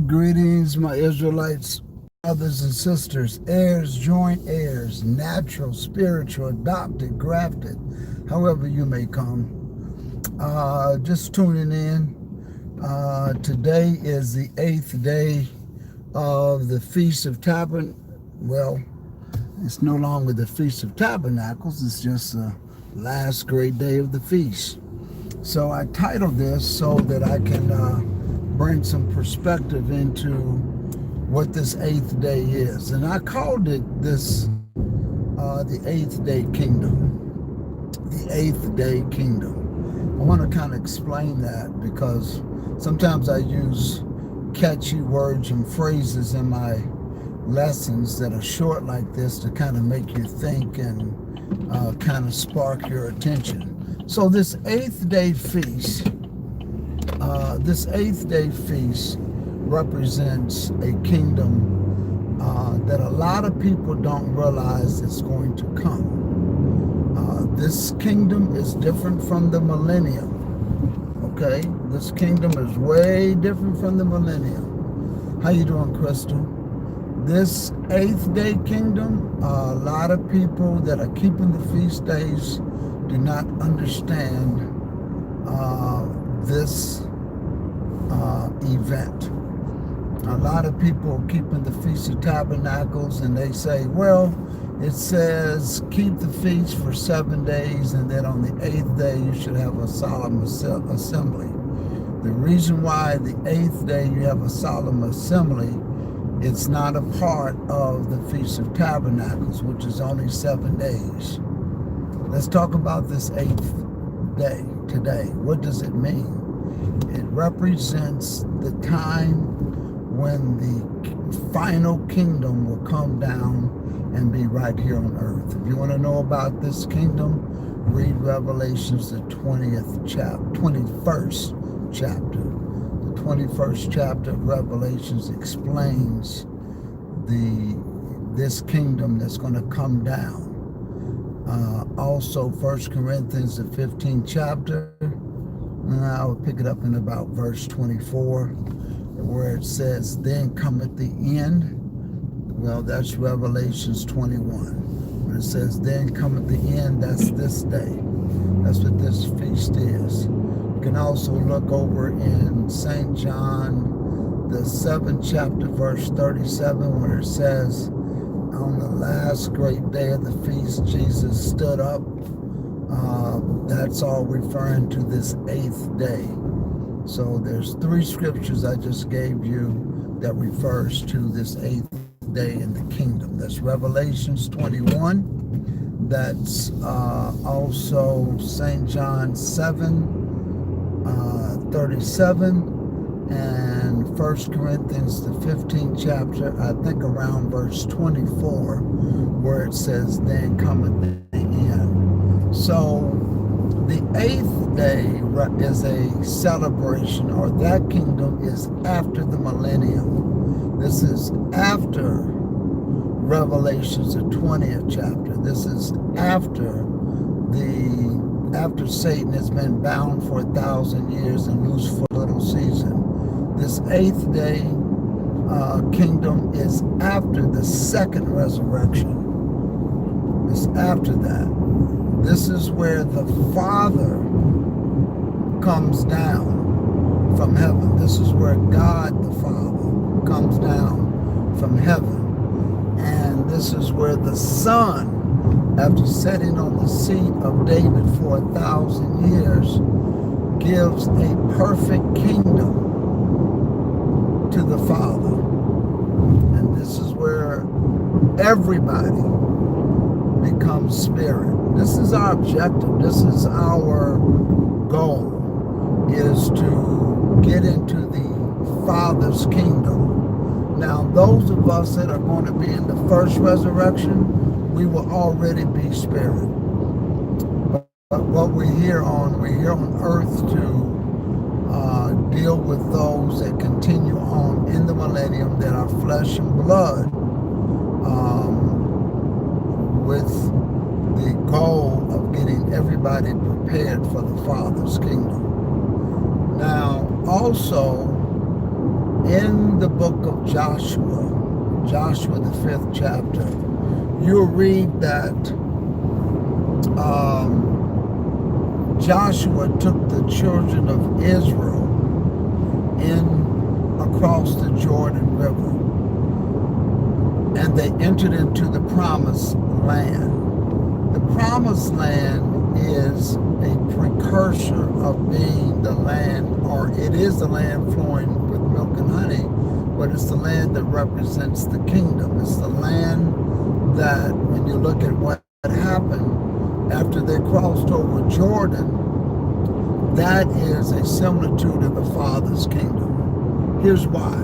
Greetings, my Israelites, brothers and sisters, heirs, joint heirs, natural, spiritual, adopted, grafted, however you may come. Just tuning in. Today is the 8th day of the Feast of Tabernacles. Well, it's no longer the Feast of Tabernacles, it's just the last great day of the feast. So I titled this so that I can bring some perspective into what this 8th day is. And I called it this the 8th day kingdom. The 8th day kingdom. I want to kind of explain that because sometimes I use catchy words and phrases in my lessons that are short like this to kind of make you think and kind of spark your attention. So this 8th day feast, represents a kingdom that a lot of people don't realize is going to come. This kingdom is different from the millennium. Okay, this kingdom is way different from the millennium. How you doing, Crystal? This 8th day kingdom, a lot of people that are keeping the feast days do not understand this event. A lot of people are keeping the Feast of Tabernacles and they say, well, it says keep the feast for 7 days and then on the 8th day you should have a solemn assembly. The reason why the 8th day you have a solemn assembly, it's not a part of the Feast of Tabernacles, which is only 7 days. Let's talk about this 8th day today. What does it mean? It represents the time when the final kingdom will come down and be right here on earth. If you want to know about this kingdom, read Revelations, the 21st chapter. The 21st chapter of Revelations explains this kingdom that's going to come down. Also, 1 Corinthians, the 15th chapter, I'll pick it up in about verse 24, where it says, then cometh the end. Well, that's Revelations 21. When it says, then cometh the end, that's this day. That's what this feast is. You can also look over in St. John, the 7th chapter, verse 37, where it says, on the last great day of the feast, Jesus stood up. That's all referring to this 8th day. So there's 3 scriptures I just gave you that refers to this 8th day in the kingdom. That's Revelations 21. That's also St. John 7, 37. And 1 Corinthians, the 15th chapter, I think around verse 24, where it says, then cometh the end. So the 8th day is a celebration, or that kingdom is after the millennium. This is after Revelations, the 20th chapter. This is after Satan has been bound for 1,000 years and loose for a little season. This 8th day kingdom is after the second resurrection. It's after that. This is where the Father comes down from heaven. This is where God the Father comes down from heaven. And this is where the Son, after sitting on the seat of David for 1,000 years, gives a perfect kingdom to the Father. And this is where everybody becomes spirit. This is our objective. This is our goal, is to get into the Father's kingdom. Now, those of us that are going to be in the first resurrection, we will already be spirit. But what we're here on earth to deal with those that continue on in the millennium that are flesh and blood, with the goal of getting everybody prepared for the Father's kingdom. Now, also, In the book of Joshua, the 5th chapter, you'll read that Joshua took the children of Israel across the Jordan River, and they entered into the promised land. The promised land is a precursor of being the land, or it is the land flowing with milk and honey, but it's the land that represents the kingdom. It's the land that, when you look at what happened after they crossed over Jordan, that is a similitude of the Father's kingdom. Here's why.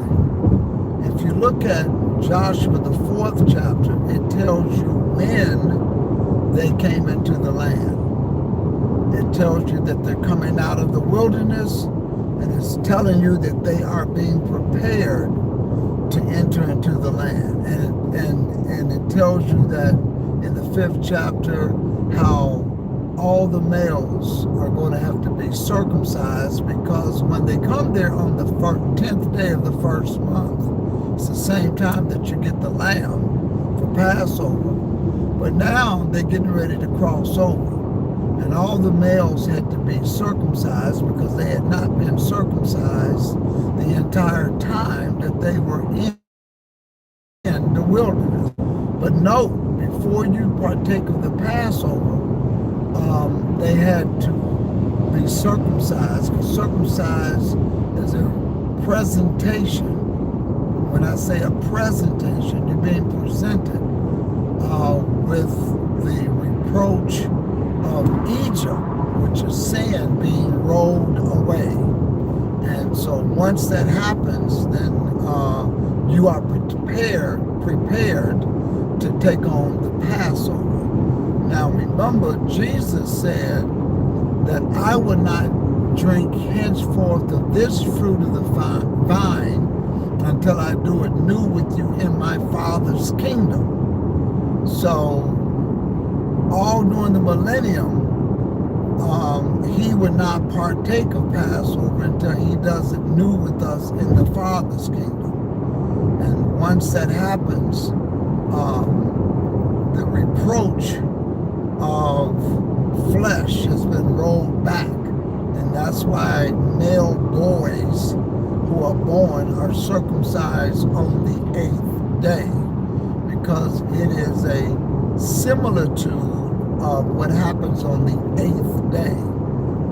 If you look at Joshua, the 4th chapter, it tells you when they came into the land. It tells you that they're coming out of the wilderness, and it's telling you that they are being prepared to enter into the land. And it tells you that in the 5th chapter how all the males are going to have to be circumcised, because when they come there on the 10th day of the first month, it's the same time that you get the lamb for Passover. But now they're getting ready to cross over, and all the males had to be circumcised because they had not been circumcised the entire time that they were in the wilderness. But note, before you partake of the Passover, they had to be circumcised, because circumcised is a presentation. When I say a presentation, you're being presented with the reproach of Egypt, which is sin being rolled away. And so once that happens, then you are prepared to take on the Passover. Now remember, Jesus said that I will not drink henceforth of this fruit of the vine until I do it new with you in my Father's kingdom. So all during the millennium, he would not partake of Passover until he does it new with us in the Father's kingdom. And once that happens, the reproach of flesh has been rolled back. And that's why male boys who are born are circumcised on the 8th day, because it is a similitude of what happens on the 8th day.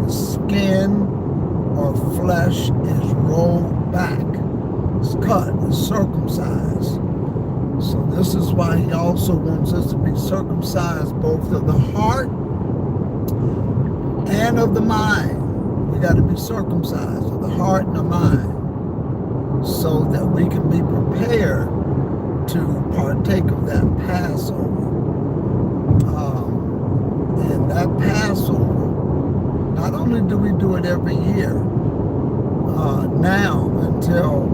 The skin or flesh is rolled back, it's cut, it's circumcised. So this is why he also wants us to be circumcised both of the heart and of the mind. We got to be circumcised of the heart and the mind, so that we can be prepared to partake of that Passover. And that Passover, not only do we do it every year, now until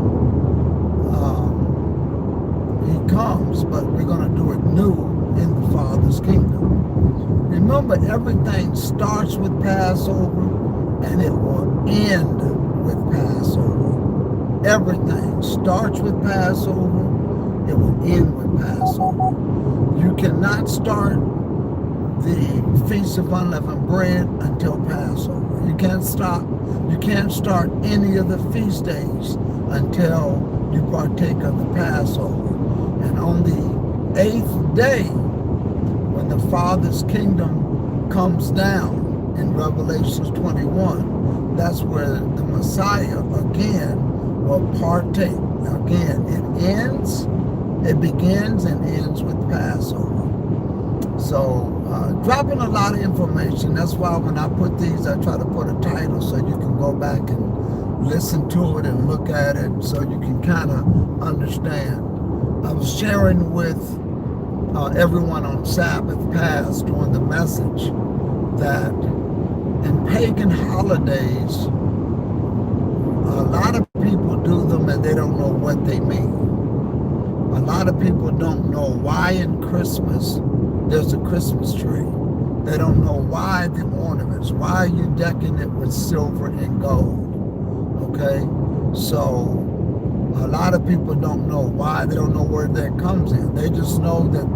he comes, but we're going to do it new in the Father's kingdom. Remember, everything starts with Passover and it will end with Passover. Everything starts with Passover, it will end with Passover. You cannot start the Feast of Unleavened Bread until Passover. You can't start any of the feast days until you partake of the Passover. And on the 8th day, when the Father's kingdom comes down in Revelation 21, that's where the Messiah again will partake. Again, it begins and ends with Passover. So dropping a lot of information. That's why when I put these, I try to put a title so you can go back and listen to it and look at it so you can kind of understand. I was sharing with everyone on Sabbath past during the message that in pagan holidays, a lot of people do them and they don't know what they mean. A lot of people don't know why in Christmas there's a Christmas tree. They don't know why the ornaments, why are you decking it with silver and gold, okay? So A lot of people don't know why. They don't know where that comes in. They just know that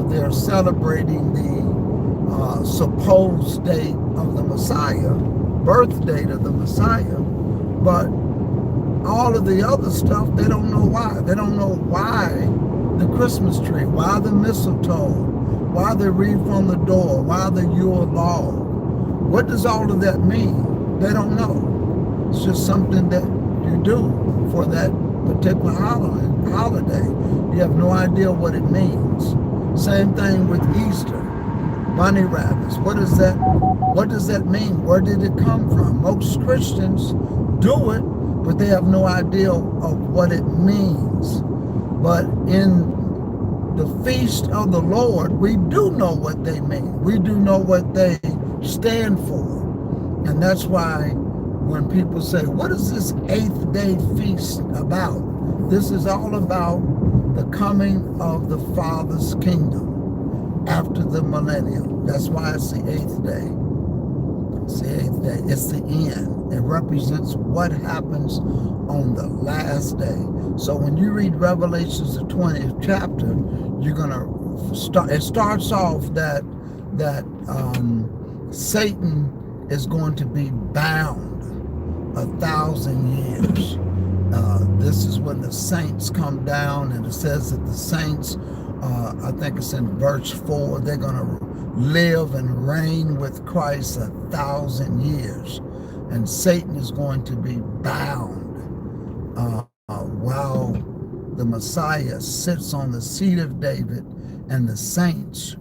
they're celebrating the supposed date of the Messiah, birth date of the Messiah, but all of the other stuff, they don't know why. They don't know why the Christmas tree, why the mistletoe, why the wreath on the door, why the Yule log. What does all of that mean? They don't know. It's just something that you do for that particular holiday. You have no idea what it means. Same thing with Easter, bunny rabbits. What does that mean? Where did it come from? Most Christians do it, but they have no idea of what it means. But in the feast of the Lord, we do know what they mean. We do know what they stand for. And that's why when people say, what is this 8th day feast about? This is all about the coming of the Father's kingdom after the millennium. That's why it's the 8th day. It's the 8th day. It's the end. It represents what happens on the last day. So when you read Revelations, the 20th chapter, you're going to start, it starts off that Satan is going to be bound 1,000 years. This is when the saints come down, and it says that the saints, I think it's in verse 4, they're going to live and reign with Christ 1,000 years. And Satan is going to be bound while the Messiah sits on the seat of David and the saints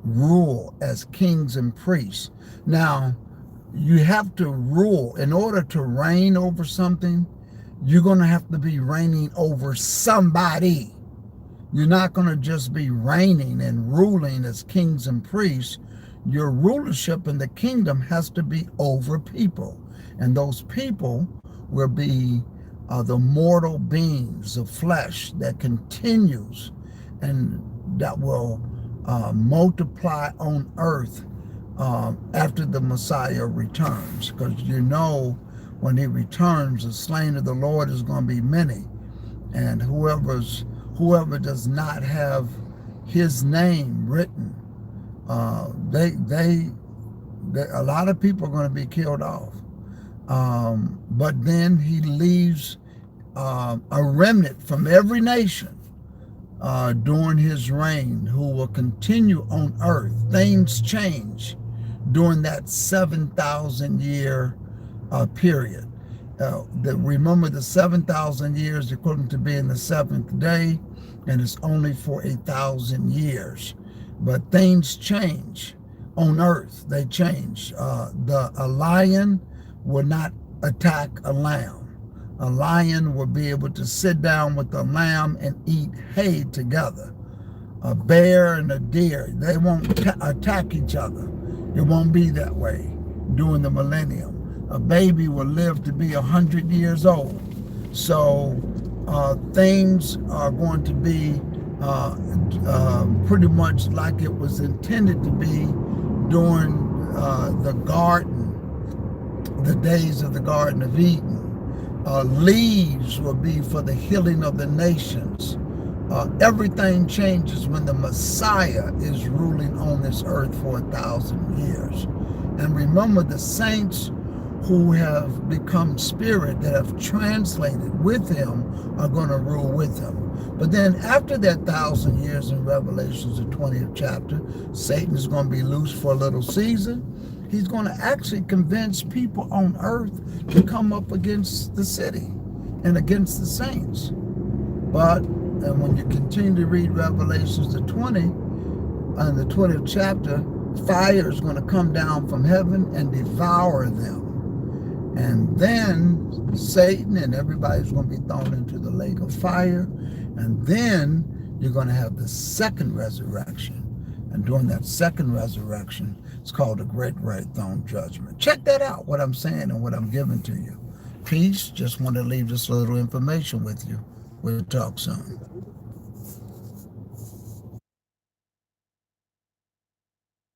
rule as kings and priests. Now, you have to rule. In order to reign over something, you're going to have to be reigning over somebody. You're not going to just be reigning and ruling as kings and priests. Your rulership in the kingdom has to be over people. And those people will be the mortal beings of flesh that continues and that will multiply on earth after the Messiah returns. Because you know when he returns, the slain of the Lord is going to be many. And whoever does not have his name written, a lot of people are going to be killed off. But then he leaves a remnant from every nation during his reign who will continue on earth. Things change during that 7,000 year period. Remember, the 7,000 years equivalent to being the seventh day, and it's only for 1,000 years. But things change on earth. They change. A lion will not attack a lamb. A lion will be able to sit down with the lamb and eat hay together. A bear and a deer, they won't attack each other. It won't be that way during the millennium. A baby will live to be 100 years old. So things are going to be pretty much like it was intended to be during the garden, the days of the Garden of Eden. Leaves will be for the healing of the nations. Everything changes when the Messiah is ruling on this earth for 1,000 years. And remember, the saints who have become spirit, that have translated with him, are going to rule with him. But then after that 1,000 years in Revelations, the 20th chapter, Satan is going to be loose for a little season. He's going to actually convince people on earth to come up against the city and against the saints. But and when you continue to read Revelations the 20 and the 20th chapter, fire is going to come down from heaven and devour them. And then Satan and everybody's going to be thrown into the lake of fire. And then you're going to have the second resurrection. And during that second resurrection, it's called the Great White Throne Judgment. Check that out, what I'm saying and what I'm giving to you. Peace. Just want to leave this little information with you. We'll talk soon.